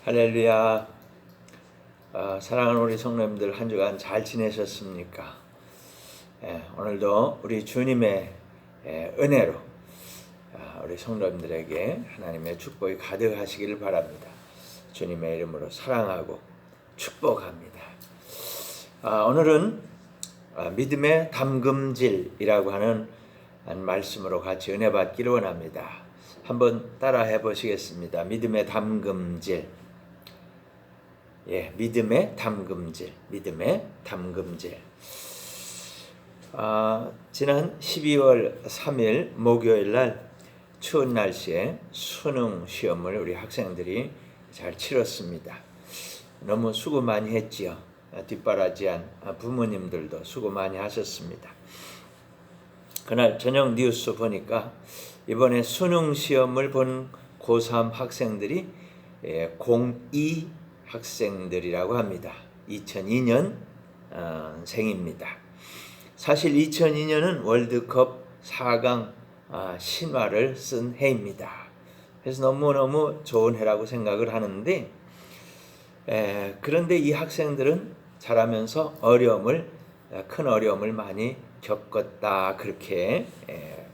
할렐루야. 사랑하는 우리 성도님들 한 주간 잘 지내셨습니까? 오늘도 우리 주님의 은혜로 우리 성도님들에게 하나님의 축복이 가득하시기를 바랍니다. 주님의 이름으로 사랑하고 축복합니다. 오늘은 믿음의 담금질이라고 하는 말씀으로 같이 은혜 받기를 원합니다. 한번 따라 해보시겠습니다. 믿음의 담금질. 믿음의 담금질. 믿음의 담금질. 지난 12월 3일 목요일 날 추운 날씨에 수능 시험을 우리 학생들이 잘 치렀습니다. 너무 수고 많이 했지요. 뒷바라지한 부모님들도 수고 많이 하셨습니다. 그날 저녁 뉴스 보니까 이번에 수능 시험을 본 고3 학생들이 02 학생들이라고 합니다. 2002년 생입니다. 사실 2002년은 월드컵 4강 신화를 쓴 해입니다. 그래서 너무너무 좋은 해라고 생각을 하는데 그런데 이 학생들은 자라면서 큰 어려움을 많이 겪었다, 그렇게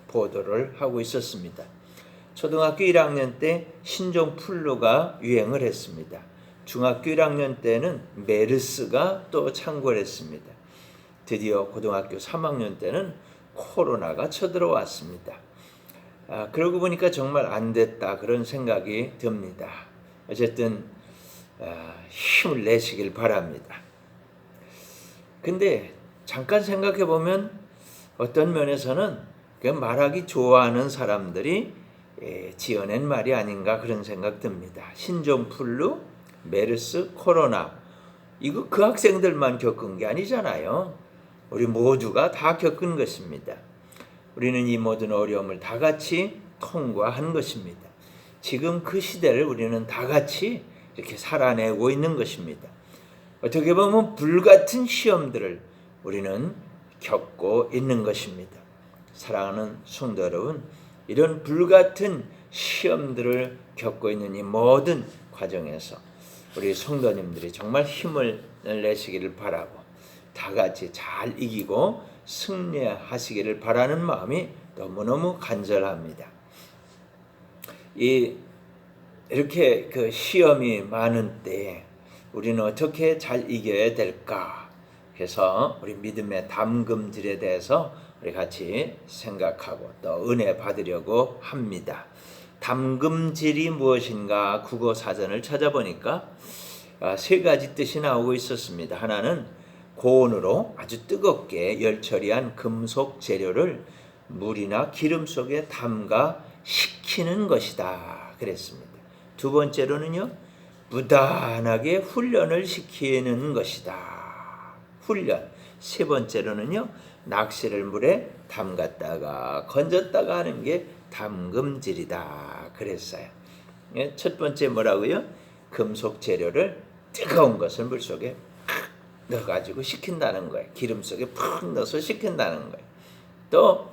보도를 하고 있었습니다. 초등학교 1학년 때 신종플루가 유행을 했습니다. 중학교 1학년 때는 메르스가 또 창궐 했습니다. 드디어 고등학교 3학년 때는 코로나가 쳐들어왔습니다. 그러고 보니까 정말 안 됐다, 그런 생각이 듭니다. 어쨌든 힘을 내시길 바랍니다. 근데 잠깐 생각해 보면 어떤 면에서는 말하기 좋아하는 사람들이 지어낸 말이 아닌가, 그런 생각 듭니다. 신종플루, 메르스, 코로나, 이거 그 학생들만 겪은 게 아니잖아요. 우리 모두가 다 겪은 것입니다. 우리는 이 모든 어려움을 다 같이 통과한 것입니다. 지금 그 시대를 우리는 다 같이 이렇게 살아내고 있는 것입니다. 어떻게 보면 불같은 시험들을 우리는 겪고 있는 것입니다. 사랑하는 성도 여러분, 이런 불같은 시험들을 겪고 있는 이 모든 과정에서 우리 성도님들이 정말 힘을 내시기를 바라고 다 같이 잘 이기고 승리하시기를 바라는 마음이 너무너무 간절합니다. 이렇게 그 시험이 많은 때에 우리는 어떻게 잘 이겨야 될까? 그래서 우리 믿음의 담금질에 대해서 우리 같이 생각하고 또 은혜 받으려고 합니다. 담금질이 무엇인가 국어 사전을 찾아보니까 세 가지 뜻이 나오고 있었습니다. 하나는 고온으로 아주 뜨겁게 열 처리한 금속 재료를 물이나 기름 속에 담가 식히는 것이다, 그랬습니다. 두 번째로는요, 무단하게 훈련을 시키는 것이다. 훈련. 세 번째로는요, 낚시를 물에 담갔다가 건졌다가 하는 게 담금질이다, 그랬어요. 첫 번째 뭐라고요? 금속 재료를 뜨거운 것을 물속에 넣어가지고 식힌다는 거예요. 기름 속에 푹 넣어서 식힌다는 거예요. 또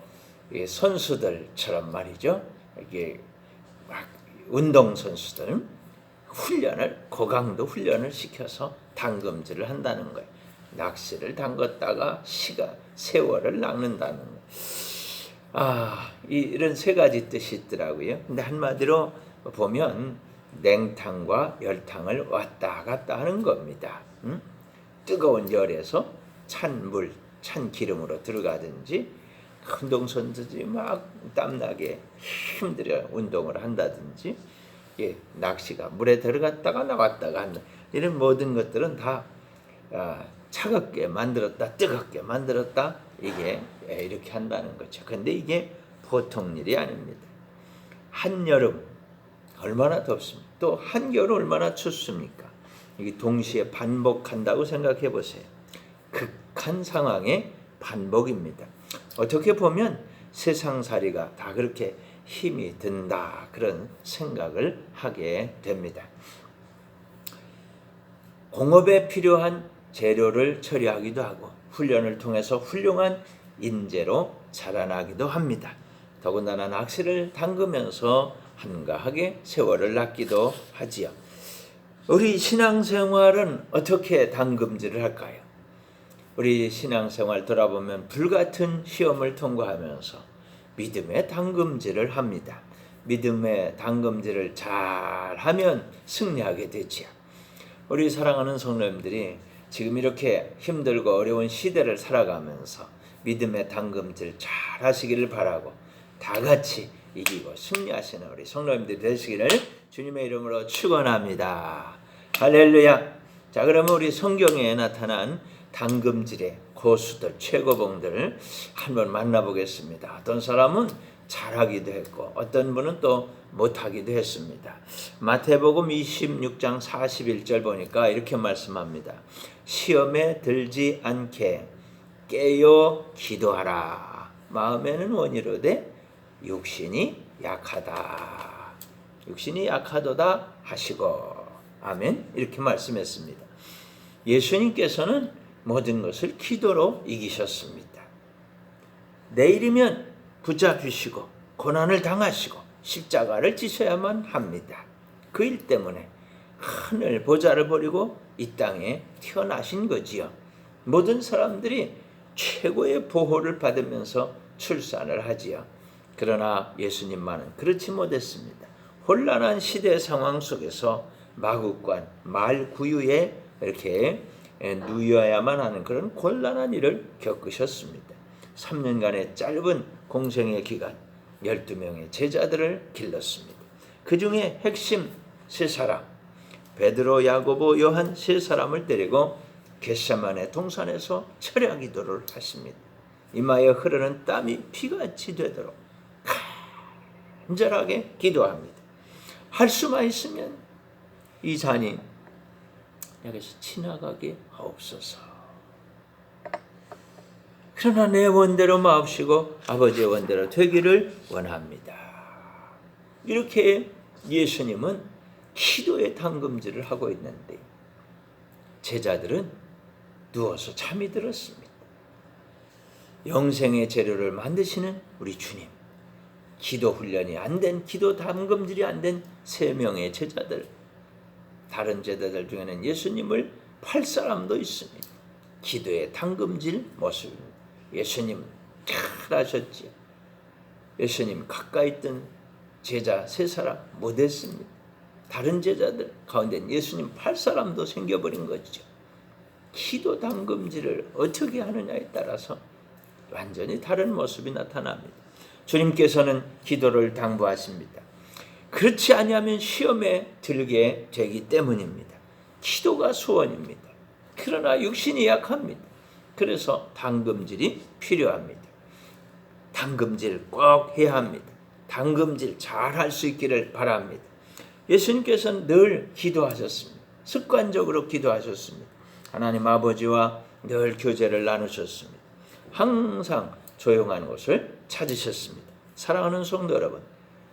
선수들처럼 말이죠. 이게 막 운동 선수들 고강도 훈련을 시켜서 담금질을 한다는 거예요. 낚시를 담갔다가 세월을 낚는다는 거예요. 이런 세 가지 뜻이 있더라고요. 근데 한마디로 보면 냉탕과 열탕을 왔다 갔다 하는 겁니다. 뜨거운 열에서 찬 물, 찬 기름으로 들어가든지, 운동선수들이 막 땀나게 힘들어 운동을 한다든지, 낚시가 물에 들어갔다가 나왔다가 하는 이런 모든 것들은 다 차갑게 만들었다, 뜨겁게 만들었다, 이게 이렇게 한다는 거죠. 근데 이게 보통 일이 아닙니다. 한여름 얼마나 덥습니까? 또 한겨울 얼마나 춥습니까? 이게 동시에 반복한다고 생각해 보세요. 극한 상황의 반복입니다. 어떻게 보면 세상살이가 다 그렇게 힘이 든다, 그런 생각을 하게 됩니다. 공업에 필요한 재료를 처리하기도 하고 훈련을 통해서 훌륭한 인재로 자라나기도 합니다. 더군다나 낚시를 담그면서 한가하게 세월을 낚기도 하지요. 우리 신앙생활은 어떻게 당금질을 할까요? 우리 신앙생활 돌아보면 불같은 시험을 통과하면서 믿음의 당금질을 합니다. 믿음의 당금질을 잘하면 승리하게 되지요. 우리 사랑하는 성도님들이 지금 이렇게 힘들고 어려운 시대를 살아가면서 믿음의 당금질 잘 하시기를 바라고 다 같이 이기고 승리하시는 우리 성도님들이 되시기를 주님의 이름으로 축원합니다. 할렐루야. 자, 그러면 우리 성경에 나타난 당금질의 고수들, 최고봉들을 한번 만나보겠습니다. 어떤 사람은 잘하기도 했고 어떤 분은 또 못하기도 했습니다. 마태복음 26장 41절 보니까 이렇게 말씀합니다. 시험에 들지 않게 깨어 기도하라. 마음에는 원이로되 육신이 약하다. 육신이 약하도다 하시고. 아멘. 이렇게 말씀했습니다. 예수님께서는 모든 것을 기도로 이기셨습니다. 내일이면 붙잡히시고 고난을 당하시고 십자가를 지셔야만 합니다. 그 일 때문에 하늘 보좌를 버리고 이 땅에 태어나신 거지요. 모든 사람들이 최고의 보호를 받으면서 출산을 하지요. 그러나 예수님만은 그렇지 못했습니다. 혼란한 시대 상황 속에서 마국간, 말구유에 이렇게 누여야만 하는 그런 곤란한 일을 겪으셨습니다. 3년간의 짧은 공생의 기간 12명의 제자들을 길렀습니다. 그 중에 핵심 세 사람, 베드로, 야고보, 요한 세 사람을 데리고 겟세마네 동산에서 철야 기도를 하십니다. 이마에 흐르는 땀이 피같이 되도록 간절하게 기도합니다. 할 수만 있으면 이 잔이 여기서 지나가게 하옵소서. 그러나 내 원대로 마옵시고 아버지의 원대로 되기를 원합니다. 이렇게 예수님은 기도의 당금질을 하고 있는데 제자들은 누워서 잠이 들었습니다. 영생의 재료를 만드시는 우리 주님, 기도 훈련이 안 된, 기도 당금질이 안 된 3명의 제자들, 다른 제자들 중에는 예수님을 팔 사람도 있습니다. 기도의 당금질 모습입니다. 예수님 잘하셨지요. 예수님 가까이 있던 제자 3사람 못했습니다. 다른 제자들 가운데 예수님 팔 사람도 생겨버린 거죠. 기도 당금질을 어떻게 하느냐에 따라서 완전히 다른 모습이 나타납니다. 주님께서는 기도를 당부하십니다. 그렇지 아니하면 시험에 들게 되기 때문입니다. 기도가 소원입니다. 그러나 육신이 약합니다. 그래서 당금질이 필요합니다. 당금질 꼭 해야 합니다. 당금질 잘 할 수 있기를 바랍니다. 예수님께서는 늘 기도하셨습니다. 습관적으로 기도하셨습니다. 하나님 아버지와 늘 교제를 나누셨습니다. 항상 조용한 곳을 찾으셨습니다. 사랑하는 성도 여러분,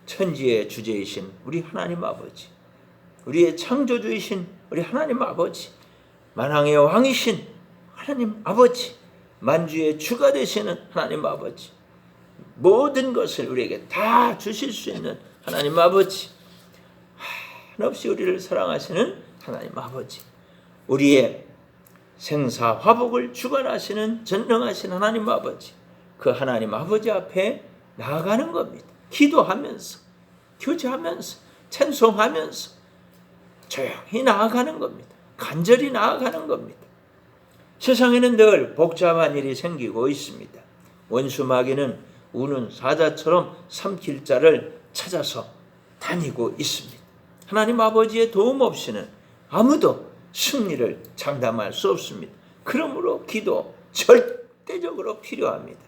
천지의 주제이신 우리 하나님 아버지, 우리의 창조주이신 우리 하나님 아버지, 만왕의 왕이신 하나님 아버지, 만주의 주가 되시는 하나님 아버지, 모든 것을 우리에게 다 주실 수 있는 하나님 아버지, 한없이 우리를 사랑하시는 하나님 아버지, 우리의 생사 화복을 주관하시는 전능하신 하나님 아버지, 그 하나님 아버지 앞에 나아가는 겁니다. 기도하면서, 교제하면서, 찬송하면서 조용히 나아가는 겁니다. 간절히 나아가는 겁니다. 세상에는 늘 복잡한 일이 생기고 있습니다. 원수 마귀는 우는 사자처럼 삼킬 자를 찾아서 다니고 있습니다. 하나님 아버지의 도움 없이는 아무도 승리를 장담할 수 없습니다. 그러므로 기도 절대적으로 필요합니다.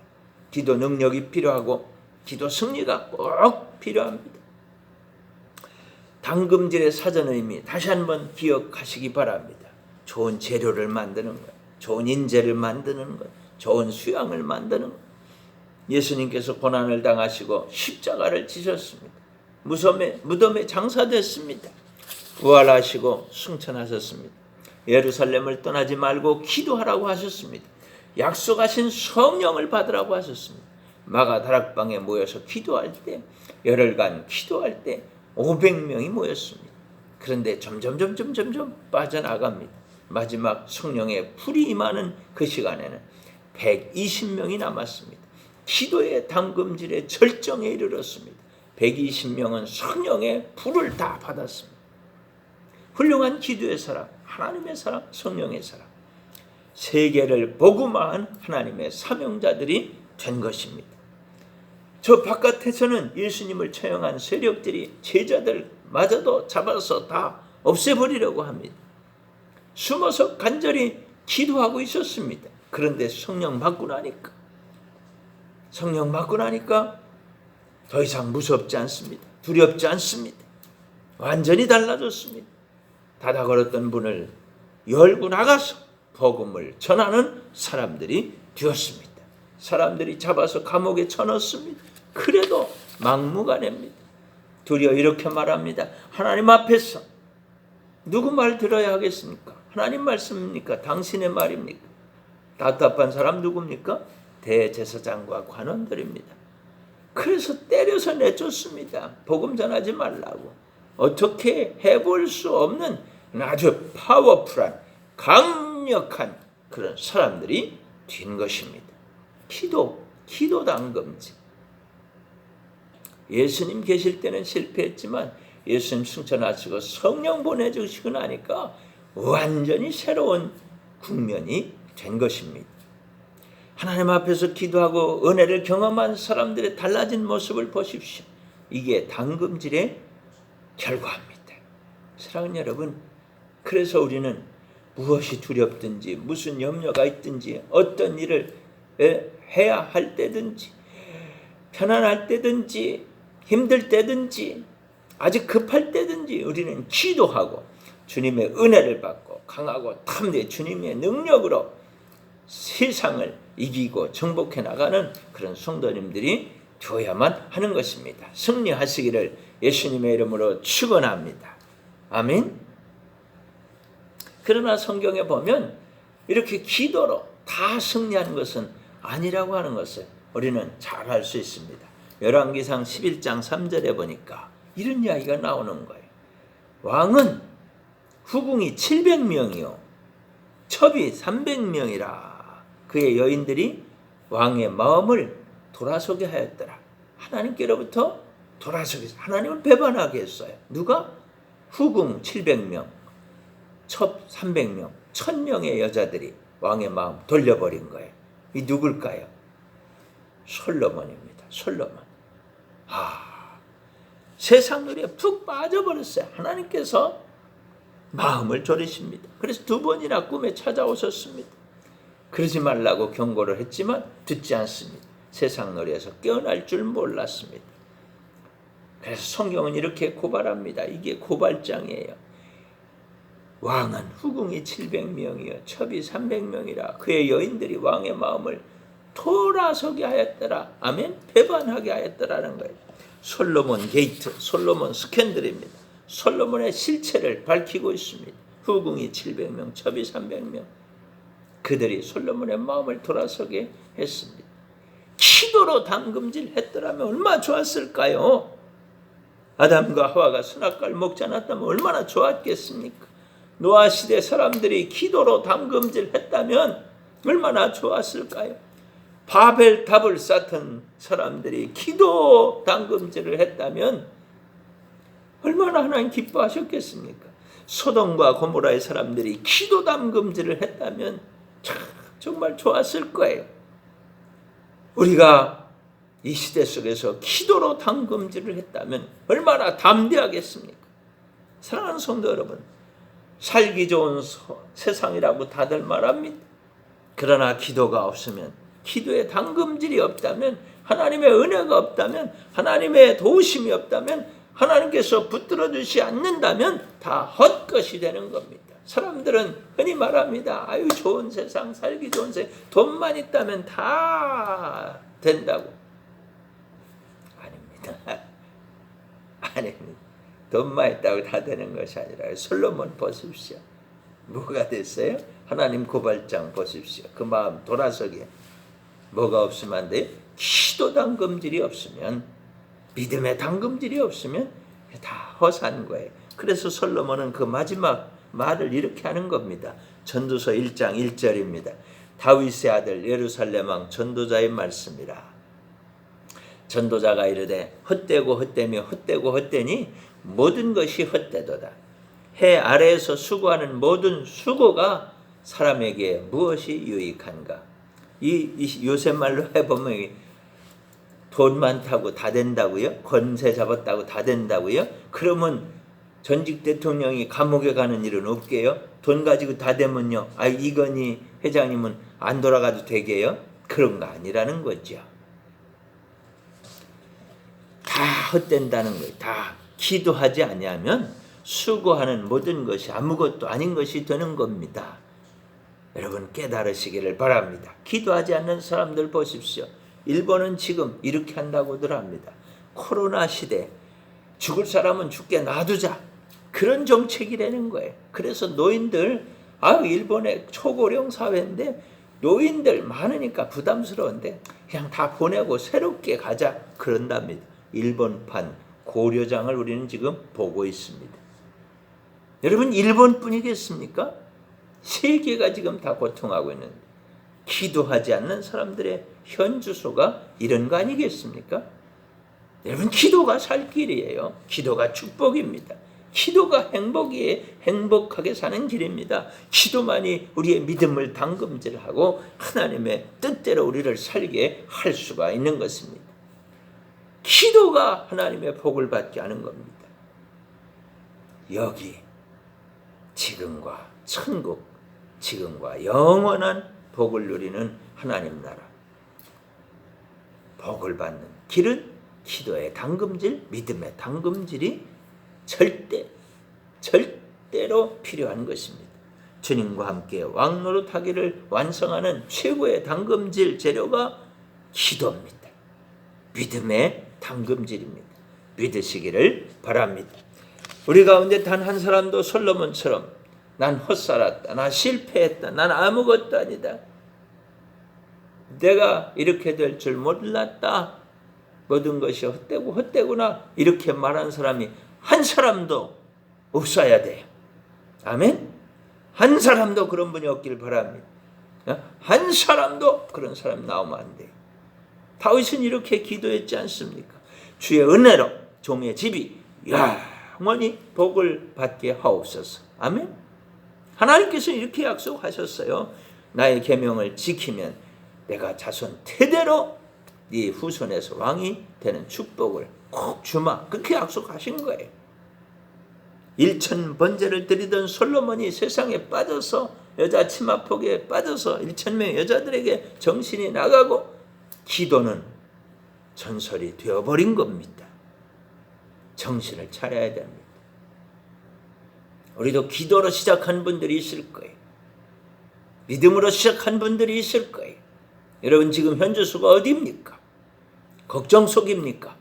기도 능력이 필요하고 기도 승리가 꼭 필요합니다. 당금질의 사전 의미 다시 한번 기억하시기 바랍니다. 좋은 재료를 만드는 것, 좋은 인재를 만드는 것, 좋은 수양을 만드는 것. 예수님께서 고난을 당하시고 십자가를 지셨습니다. 무덤에 장사됐습니다. 부활하시고 승천하셨습니다. 예루살렘을 떠나지 말고 기도하라고 하셨습니다. 약속하신 성령을 받으라고 하셨습니다. 마가 다락방에 모여서 기도할 때, 열흘간 기도할 때 500명이 모였습니다. 그런데 점점 빠져나갑니다. 마지막 성령의 불이 임하는 그 시간에는 120명이 남았습니다. 기도의 담금질의 절정에 이르렀습니다. 120명은 성령의 불을 다 받았습니다. 훌륭한 기도의 사람, 하나님의 사람, 성령의 사람, 세계를 복음화한 하나님의 사명자들이 된 것입니다. 저 바깥에서는 예수님을 처형한 세력들이 제자들마저도 잡아서 다 없애버리려고 합니다. 숨어서 간절히 기도하고 있었습니다. 그런데 성령 받고 나니까 더 이상 무섭지 않습니다. 두렵지 않습니다. 완전히 달라졌습니다. 닫아 걸었던 문을 열고 나가서 복음을 전하는 사람들이 되었습니다. 사람들이 잡아서 감옥에 쳐넣습니다. 그래도 막무가내입니다. 도리어 이렇게 말합니다. 하나님 앞에서 누구 말 들어야 하겠습니까? 하나님 말씀입니까? 당신의 말입니까? 답답한 사람 누굽니까? 대제사장과 관원들입니다. 그래서 때려서 내쫓습니다. 복음 전하지 말라고. 어떻게 해볼 수 없는 아주 파워풀한 강력한 그런 사람들이 된 것입니다. 기도 담금질. 예수님 계실 때는 실패했지만 예수님 승천하시고 성령 보내주시고 나니까 완전히 새로운 국면이 된 것입니다. 하나님 앞에서 기도하고 은혜를 경험한 사람들의 달라진 모습을 보십시오. 이게 담금질의 결과입니다. 사랑하는 여러분, 그래서 우리는 무엇이 두렵든지 무슨 염려가 있든지 어떤 일을 해야 할 때든지 편안할 때든지 힘들 때든지 아주 급할 때든지 우리는 기도하고 주님의 은혜를 받고 강하고 탐내 주님의 능력으로 세상을 이기고 정복해 나가는 그런 성도님들이 되어야만 하는 것입니다. 승리하시기를 예수님의 이름으로 축원합니다. 아멘. 그러나 성경에 보면 이렇게 기도로 다 승리하는 것은 아니라고 하는 것을 우리는 잘 알 수 있습니다. 열왕기상 11장 3절에 보니까 이런 이야기가 나오는 거예요. 왕은 후궁이 700명이요 첩이 300명이라 그의 여인들이 왕의 마음을 돌아서게 하였더라. 하나님께로부터 돌아서게 했어요. 하나님을 배반하게 했어요. 누가? 후궁 700명 첩 300명 1000명의 여자들이 왕의 마음 돌려버린 거예요. 이 누굴까요? 솔로몬입니다. 솔로몬. 세상 놀이에 푹 빠져버렸어요. 하나님께서 마음을 졸이십니다. 그래서 2번이나 꿈에 찾아오셨습니다. 그러지 말라고 경고를 했지만 듣지 않습니다. 세상 놀이에서 깨어날 줄 몰랐습니다. 그래서 성경은 이렇게 고발합니다. 이게 고발장이에요. 왕은 후궁이 700명이요 첩이 300명이라 그의 여인들이 왕의 마음을 돌아서게 하였더라. 아멘. 배반하게 하였더라는 거예요. 솔로몬 게이트, 솔로몬 스캔들입니다. 솔로몬의 실체를 밝히고 있습니다. 후궁이 700명, 첩이 300명. 그들이 솔로몬의 마음을 돌아서게 했습니다. 기도로 담금질 했더라면 얼마나 좋았을까요? 아담과 하와가 선악과를 먹지 않았다면 얼마나 좋았겠습니까? 노아 시대 사람들이 기도로 담금질 했다면 얼마나 좋았을까요? 바벨 탑을 쌓던 사람들이 기도 담금질을 했다면 얼마나 하나님 기뻐하셨겠습니까? 소돔과 고모라의 사람들이 기도 담금질을 했다면 정말 좋았을 거예요. 우리가 이 시대 속에서 기도로 담금질을 했다면 얼마나 담대하겠습니까? 사랑하는 성도 여러분, 살기 좋은 세상이라고 다들 말합니다. 그러나 기도가 없으면, 기도에 담금질이 없다면, 하나님의 은혜가 없다면, 하나님의 도우심이 없다면, 하나님께서 붙들어 주지 않는다면 다 헛것이 되는 겁니다. 사람들은 흔히 말합니다. 아유, 좋은 세상, 살기 좋은 세상, 돈만 있다면 다 된다고. 아닙니다. 아닙니다. 돈만 있다고 다 되는 것이 아니라 솔로몬 보십시오. 뭐가 됐어요? 하나님 고발장 보십시오. 그 마음 돌아서게. 뭐가 없으면 안 돼요? 기도 담금질이 없으면, 믿음의 담금질이 없으면 다 허사한 거예요. 그래서 솔로몬은 그 마지막 말을 이렇게 하는 겁니다. 전도서 1장 1절입니다. 다윗의 아들 예루살렘 왕 전도자의 말씀이라. 전도자가 이르되 헛되고 헛되며 헛되고 헛되니 모든 것이 헛되도다. 해 아래에서 수고하는 모든 수고가 사람에게 무엇이 유익한가? 이 요새 말로 해보면 돈 많다고 다 된다고요? 권세 잡았다고 다 된다고요? 그러면 전직 대통령이 감옥에 가는 일은 없게요? 돈 가지고 다 되면요, 이건희 회장님은 안 돌아가도 되게요? 그런 거 아니라는 거죠. 다 헛된다는 거예요. 다 기도하지 아니하면 수고하는 모든 것이 아무것도 아닌 것이 되는 겁니다. 여러분 깨달으시기를 바랍니다. 기도하지 않는 사람들 보십시오. 일본은 지금 이렇게 한다고들 합니다. 코로나 시대 죽을 사람은 죽게 놔두자, 그런 정책이라는 거예요. 그래서 노인들, 일본의 초고령 사회인데 노인들 많으니까 부담스러운데 그냥 다 보내고 새롭게 가자 그런답니다. 일본판 고려장을 우리는 지금 보고 있습니다. 여러분 일본뿐이겠습니까? 세계가 지금 다 고통하고 있는데 기도하지 않는 사람들의 현 주소가 이런 거 아니겠습니까? 여러분 기도가 살 길이에요. 기도가 축복입니다. 기도가 행복하게 사는 길입니다. 기도만이 우리의 믿음을 담금질하고 하나님의 뜻대로 우리를 살게 할 수가 있는 것입니다. 기도가 하나님의 복을 받게 하는 겁니다. 여기 지금과 천국, 지금과 영원한 복을 누리는 하나님 나라, 복을 받는 길은 기도의 담금질, 믿음의 담금질이 절대로 필요한 것입니다. 주님과 함께 왕노릇하기를 완성하는 최고의 담금질 재료가 기도입니다. 믿음의 담금질입니다. 믿으시기를 바랍니다. 우리 가운데 단 한 사람도 솔로몬처럼 난 헛살았다, 나 실패했다, 난 아무것도 아니다, 내가 이렇게 될 줄 몰랐다, 모든 것이 헛되구나 이렇게 말한 사람이 한 사람도 없어야 돼요. 아멘. 한 사람도 그런 분이 없길 바랍니다. 한 사람도 그런 사람 나오면 안 돼요. 다윗은 이렇게 기도했지 않습니까? 주의 은혜로 종의 집이 영원히 복을 받게 하옵소서. 아멘. 하나님께서 이렇게 약속하셨어요. 나의 계명을 지키면 내가 자손 대대로 네 후손에서 왕이 되는 축복을 꼭 주마. 그렇게 약속하신 거예요. 1000번제를 드리던 솔로몬이 세상에 빠져서 여자 치마폭에 빠져서 1000명의 여자들에게 정신이 나가고 기도는 전설이 되어버린 겁니다. 정신을 차려야 됩니다. 우리도 기도로 시작한 분들이 있을 거예요. 믿음으로 시작한 분들이 있을 거예요. 여러분 지금 현주소가 어디입니까? 걱정 속입니까?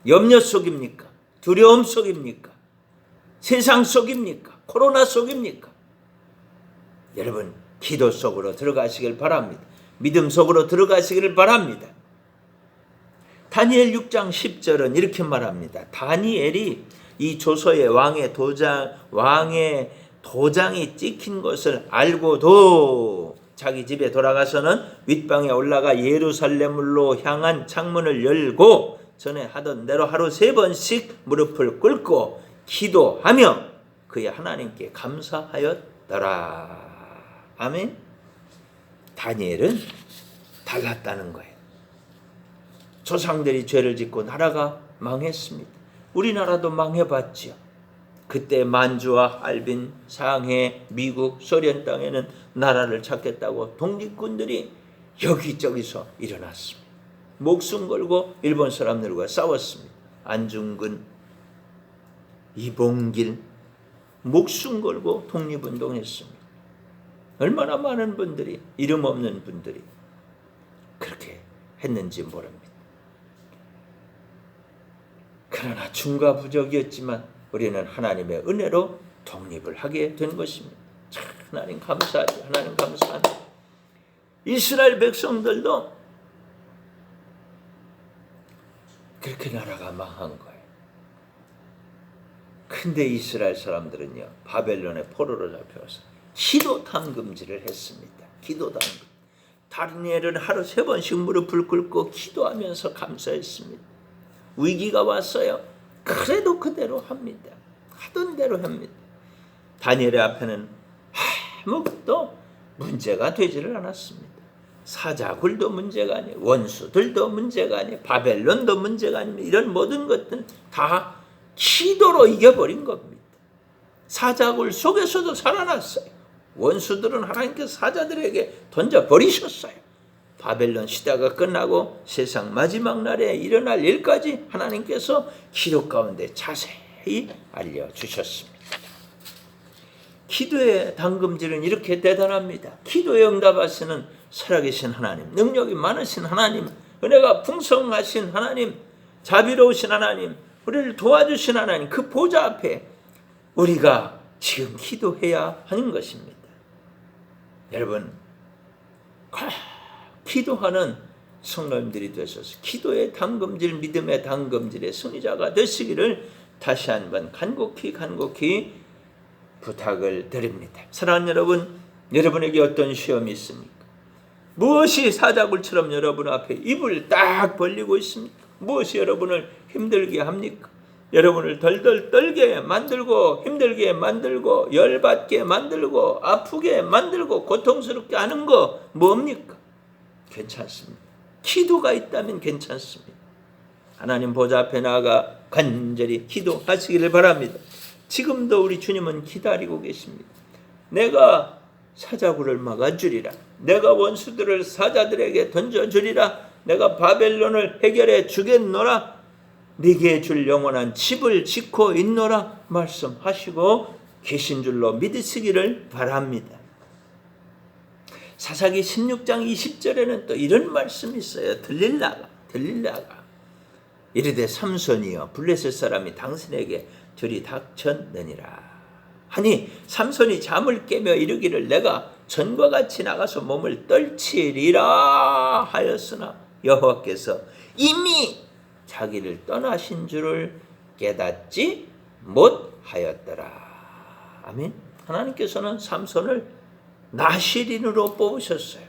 염려 속입니까? 두려움 속입니까? 세상 속입니까? 코로나 속입니까? 여러분 기도 속으로 들어가시길 바랍니다. 믿음 속으로 들어가시기를 바랍니다. 다니엘 6장 10절은 이렇게 말합니다. 다니엘이 이 조서의 왕의 도장이 찍힌 것을 알고도 자기 집에 돌아가서는 윗방에 올라가 예루살렘으로 향한 창문을 열고 전에 하던 대로 하루 3번씩 무릎을 꿇고 기도하며 그의 하나님께 감사하였더라. 아멘. 다니엘은 달랐다는 거예요. 조상들이 죄를 짓고 나라가 망했습니다. 우리나라도 망해봤죠. 그때 만주와 할빈, 상해, 미국, 소련 땅에는 나라를 찾겠다고 독립군들이 여기저기서 일어났습니다. 목숨 걸고 일본 사람들과 싸웠습니다. 안중근, 이봉길 목숨 걸고 독립운동했습니다. 얼마나 많은 분들이, 이름 없는 분들이 그렇게 했는지 모릅니다. 그러나 중과부적이었지만 우리는 하나님의 은혜로 독립을 하게 된 것입니다. 참 하나님 감사하죠. 하나님 감사합니다. 이스라엘 백성들도 그렇게 나라가 망한 거예요. 근데 이스라엘 사람들은요, 바벨론의 포로로 잡혀서 기도 당금질을 했습니다. 기도 당금. 다니엘은 하루 3번씩 무릎을 꿇고 기도하면서 감사했습니다. 위기가 왔어요. 그래도 그대로 합니다. 하던 대로 합니다. 다니엘의 앞에는 아무것도 문제가 되지를 않았습니다. 사자굴도 문제가 아니에요. 원수들도 문제가 아니에요. 바벨론도 문제가 아닙니다. 이런 모든 것들은 다 기도로 이겨버린 겁니다. 사자굴 속에서도 살아났어요. 원수들은 하나님께서 사자들에게 던져버리셨어요. 바벨론 시대가 끝나고 세상 마지막 날에 일어날 일까지 하나님께서 기도 가운데 자세히 알려주셨습니다. 기도의 당금질은 이렇게 대단합니다. 기도에 응답하시는 살아계신 하나님, 능력이 많으신 하나님, 은혜가 풍성하신 하나님, 자비로우신 하나님, 우리를 도와주신 하나님, 그 보좌 앞에 우리가 지금 기도해야 하는 것입니다. 여러분, 기도하는 성도님들이 되셔서 기도의 당금질, 믿음의 당금질의 승리자가 되시기를 다시 한번 간곡히 부탁을 드립니다. 사랑하는 여러분, 여러분에게 어떤 시험이 있습니까? 무엇이 사자굴처럼 여러분 앞에 입을 딱 벌리고 있습니까? 무엇이 여러분을 힘들게 합니까? 여러분을 덜덜 떨게 만들고 힘들게 만들고 열받게 만들고 아프게 만들고 고통스럽게 하는 거 뭡니까? 괜찮습니다. 기도가 있다면 괜찮습니다. 하나님 보좌 앞에 나아가 간절히 기도하시기를 바랍니다. 지금도 우리 주님은 기다리고 계십니다. 내가 사자굴을 막아주리라. 내가 원수들을 사자들에게 던져주리라. 내가 바벨론을 해결해 주겠노라. 네게 줄 영원한 집을 짓고 있노라 말씀하시고 계신 줄로 믿으시기를 바랍니다. 사사기 16장 20절에는 또 이런 말씀이 있어요. 들릴라가 이르되 삼손이여 블레셋 사람이 당신에게 들이닥쳤느니라 하니 삼손이 잠을 깨며 이르기를 내가 전과 같이 나가서 몸을 떨치리라 하였으나 여호와께서 이미 자기를 떠나신 줄을 깨닫지 못하였더라. 아멘. 하나님께서는 삼손을 나실인으로 뽑으셨어요.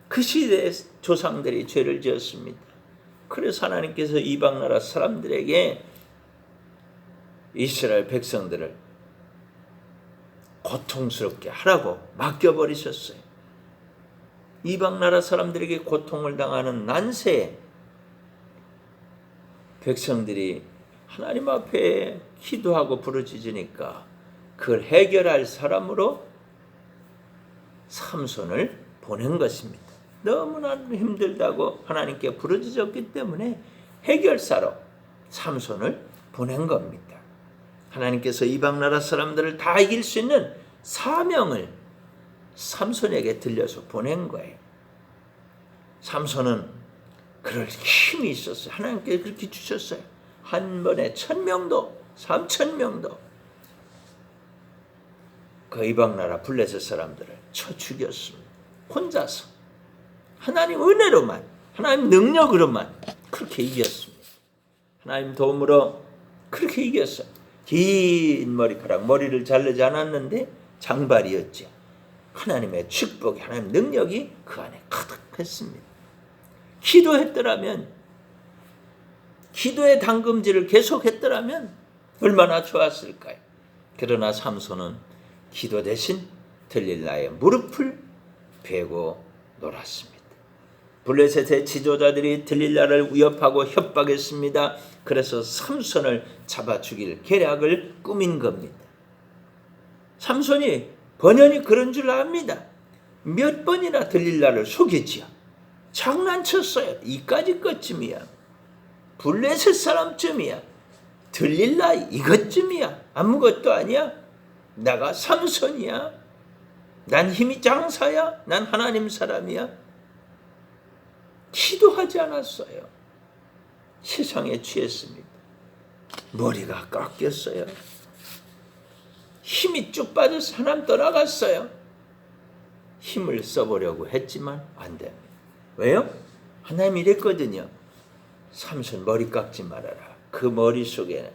그 시대의 조상들이 죄를 지었습니다. 그래서 하나님께서 이방 나라 사람들에게 이스라엘 백성들을 고통스럽게 하라고 맡겨버리셨어요. 이방 나라 사람들에게 고통을 당하는 난세에 백성들이 하나님 앞에 기도하고 부르짖으니까 그걸 해결할 사람으로 삼손을 보낸 것입니다. 너무나 힘들다고 하나님께 부르짖었기 때문에 해결사로 삼손을 보낸 겁니다. 하나님께서 이방 나라 사람들을 다 이길 수 있는 사명을 삼손에게 들려서 보낸 거예요. 삼손은 그럴 힘이 있었어요. 하나님께서 그렇게 주셨어요. 한 번에 1000명도 3000명도 그 이방 나라 블레셋 사람들을 쳐 죽였습니다. 혼자서 하나님 은혜로만, 하나님 능력으로만 그렇게 이겼습니다. 하나님 도움으로 그렇게 이겼어요. 긴 머리를 자르지 않았는데 장발이었죠. 하나님의 축복이, 하나님 능력이 그 안에 가득했습니다. 기도했더라면, 기도의 당금질을 계속했더라면 얼마나 좋았을까요? 그러나 삼손은 기도 대신 들릴라의 무릎을 베고 놀았습니다. 블레셋의 지도자들이 들릴라를 위협하고 협박했습니다. 그래서 삼손을 잡아 죽일 계략을 꾸민 겁니다. 삼손이 번연히 그런 줄 압니다. 몇 번이나 들릴라를 속였지요. 장난쳤어요. 이까지 것쯤이야. 블레셋 사람쯤이야. 들릴라 이것쯤이야. 아무것도 아니야. 내가 삼손이야. 난 힘이 장사야. 난 하나님 사람이야. 기도하지 않았어요. 세상에 취했습니다. 머리가 깎였어요. 힘이 쭉 빠져서 하나님 떠나갔어요. 힘을 써보려고 했지만 안 됩니다. 왜요? 하나님이 이랬거든요. 삼손 머리 깎지 말아라. 그 머릿속에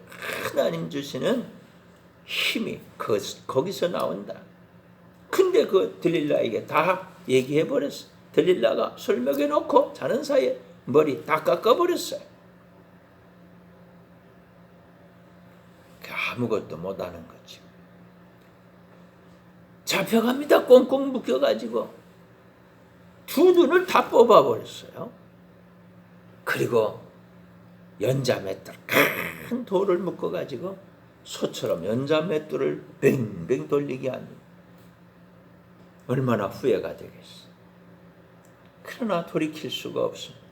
하나님 주시는 힘이 거기서 나온다. 근데 그 들릴라에게 다 얘기해 버렸어. 들릴라가 술 먹여놓고 자는 사이에 머리 다 깎아버렸어요. 아무것도 못하는 거죠. 잡혀갑니다. 꽁꽁 묶여가지고 두 눈을 다 뽑아버렸어요. 그리고 연자맷돌, 큰 돌을 묶어가지고 소처럼 연자맷돌을 뱅뱅 돌리게 합니다. 얼마나 후회가 되겠어. 그러나 돌이킬 수가 없습니다.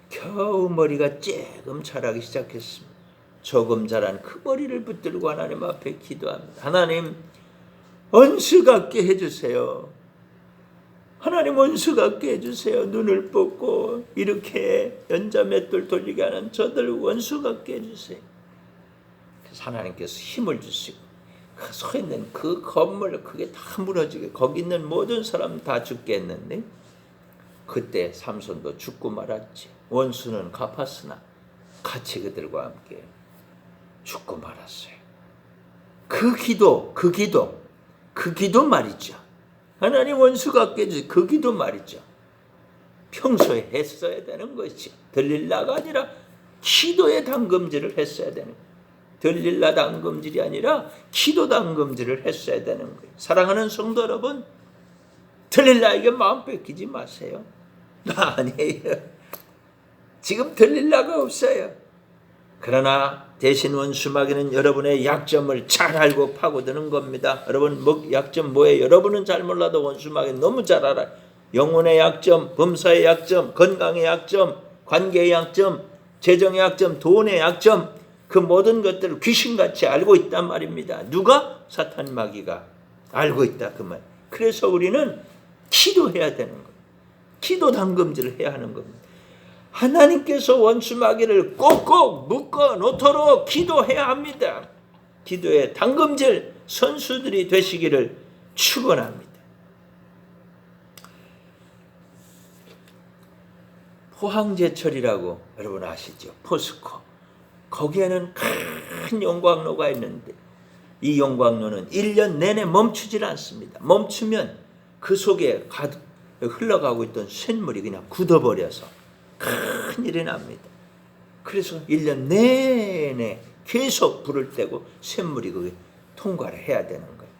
겨우 머리가 조금 자라기 시작했습니다. 조금 자란 그 머리를 붙들고 하나님 앞에 기도합니다. 하나님, 원수 같게 해주세요. 하나님, 원수 같게 해주세요. 눈을 뽑고 이렇게 연자맷돌 돌리게 하는 저들 원수 같게 해주세요. 그래서 하나님께서 힘을 주시고 그 서 있는 그 건물 그게 다 무너지게 거기 있는 모든 사람 다 죽게 했는데 그때 삼손도 죽고 말았지. 원수는 갚았으나 같이 그들과 함께 죽고 말았어요. 그 기도 말이죠. 하나님 원수 같게 해주세요. 그 기도 말이죠. 평소에 했어야 되는 것이 들릴라가 아니라 기도의 당금질을 했어야 되는 거예요. 들릴라 당금질이 아니라 기도 당금질을 했어야 되는 거예요. 사랑하는 성도 여러분, 들릴라에게 마음 뺏기지 마세요. 아니에요. 지금 들릴라가 없어요. 그러나 대신 원수마귀는 여러분의 약점을 잘 알고 파고드는 겁니다. 여러분 약점 뭐예요? 여러분은 잘 몰라도 원수마귀는 너무 잘 알아요. 영혼의 약점, 범사의 약점, 건강의 약점, 관계의 약점, 재정의 약점, 돈의 약점, 그 모든 것들을 귀신같이 알고 있단 말입니다. 누가? 사탄 마귀가 알고 있다 그 말. 그래서 우리는 기도해야 되는 거예요. 기도 당금질을 해야 하는 겁니다. 하나님께서 원수 마귀를 꼭꼭 묶어 놓도록 기도해야 합니다. 기도의 당금질 선수들이 되시기를 축원합니다. 포항제철이라고 여러분 아시죠? 포스코. 거기에는 큰 용광로가 있는데 이 용광로는 1년 내내 멈추질 않습니다. 멈추면 그 속에 흘러가고 있던 쇳물이 그냥 굳어버려서 큰일이 납니다. 그래서 1년 내내 계속 불을 떼고 쇳물이 거기 통과를 해야 되는 거예요.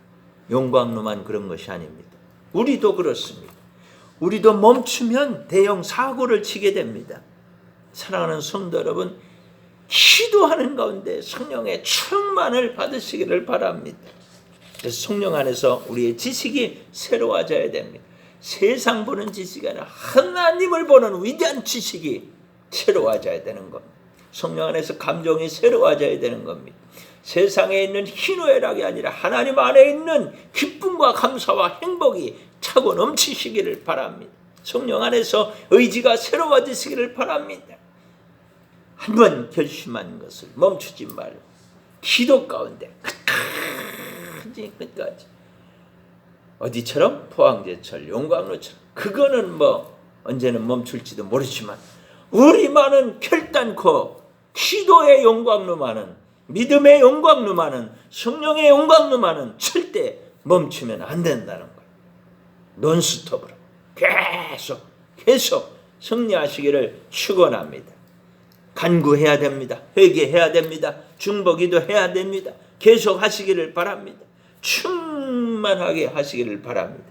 용광로만 그런 것이 아닙니다. 우리도 그렇습니다. 우리도 멈추면 대형 사고를 치게 됩니다. 사랑하는 성도 여러분, 기도하는 가운데 성령의 충만을 받으시기를 바랍니다. 그래서 성령 안에서 우리의 지식이 새로워져야 됩니다. 세상 보는 지식이 아니라 하나님을 보는 위대한 지식이 새로워져야 되는 겁니다. 성령 안에서 감정이 새로워져야 되는 겁니다. 세상에 있는 희노애락이 아니라 하나님 안에 있는 기쁨과 감사와 행복이 차고 넘치시기를 바랍니다. 성령 안에서 의지가 새로워지시기를 바랍니다. 한번 결심한 것을 멈추지 말고 기도 가운데 끝까지 어디처럼? 포항제철, 용광로처럼. 그거는 뭐 언제는 멈출지도 모르지만 우리만은 결단코 기도의 용광로만은, 믿음의 용광로만은, 성령의 용광로만은 절대 멈추면 안 된다는 거예요. 논스톱으로 계속 승리하시기를 축원합니다. 간구해야 됩니다. 회개해야 됩니다. 중보기도 해야 됩니다. 계속 하시기를 바랍니다. 충만하게 하시기를 바랍니다.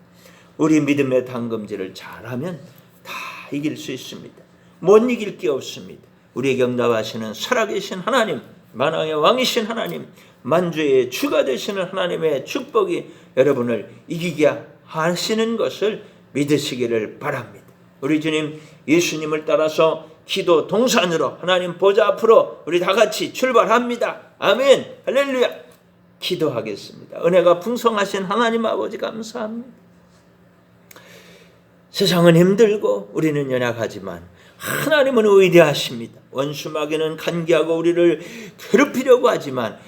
우리 믿음의 당금질을 잘하면 다 이길 수 있습니다. 못 이길 게 없습니다. 우리에게 응답하시는 살아계신 하나님, 만왕의 왕이신 하나님, 만주의 주가 되시는 하나님의 축복이 여러분을 이기게 하시는 것을 믿으시기를 바랍니다. 우리 주님 예수님을 따라서 기도 동산으로 하나님 보좌 앞으로 우리 다 같이 출발합니다. 아멘. 할렐루야. 기도하겠습니다. 은혜가 풍성하신 하나님 아버지 감사합니다. 세상은 힘들고 우리는 연약하지만 하나님은 위대하십니다. 원수마귀는 간계하고 우리를 괴롭히려고 하지만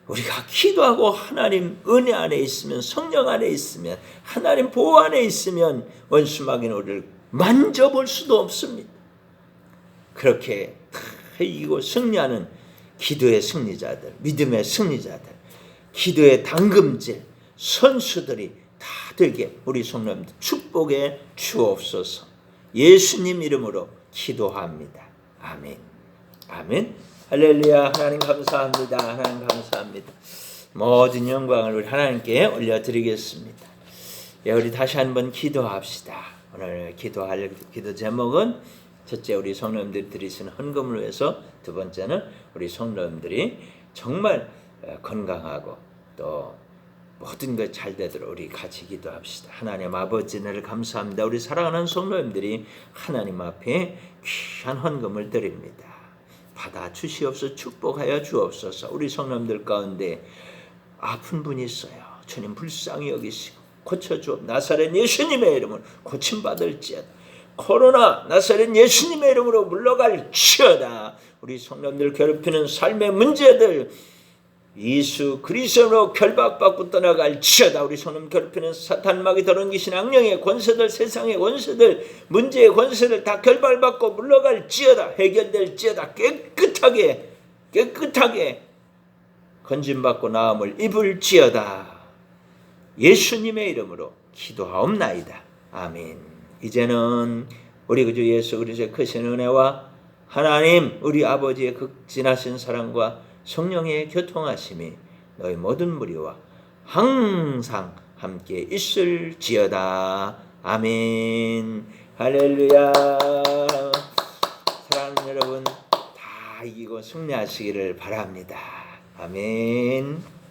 우리가 기도하고 하나님 은혜 안에 있으면, 성령 안에 있으면, 하나님 보호 안에 있으면 원수마귀는 우리를 만져볼 수도 없습니다. 그렇게 이기고 승리하는 기도의 승리자들, 믿음의 승리자들, 기도의 당금질 선수들이 다 되게 우리 성도님들 축복해 주옵소서. 예수님 이름으로 기도합니다. 아멘. 아멘. 할렐루야. 하나님 감사합니다. 하나님 감사합니다. 모든 영광을 우리 하나님께 올려드리겠습니다. 우리 다시 한번 기도합시다. 오늘 기도할 기도 제목은 첫째, 우리 성도님들이 드리시는 헌금을 위해서, 두 번째는 우리 성도님들이 정말 건강하고 또 모든 것 잘 되도록 우리 같이 기도합시다. 하나님 아버지, 늘 감사합니다. 우리 사랑하는 성도님들이 하나님 앞에 귀한 헌금을 드립니다. 받아 주시옵소서. 축복하여 주옵소서. 우리 성도님들 가운데 아픈 분이 있어요. 주님 불쌍히 여기시고 고쳐주옵. 나사렛 예수님의 이름으로 고침받을지어다. 코로나 나사렛 예수님의 이름으로 물러갈지어다. 우리 성도님들 괴롭히는 삶의 문제들 예수 그리스도로 결박받고 떠나갈지어다. 우리 성도님 괴롭히는 사탄마귀 더러운 귀신 악령의 권세들, 세상의 권세들, 문제의 권세들 다 결박받고 물러갈지어다. 해결될지어다. 깨끗하게 건진받고 나음을 입을지어다. 예수님의 이름으로 기도하옵나이다. 아멘. 이제는 우리 구주 예수 그리스도의 크신 은혜와 하나님 우리 아버지의 극진하신 사랑과 성령의 교통하심이 너희 모든 무리와 항상 함께 있을지어다. 아멘. 할렐루야. 사랑하는 여러분, 다 이기고 승리하시기를 바랍니다. 아멘.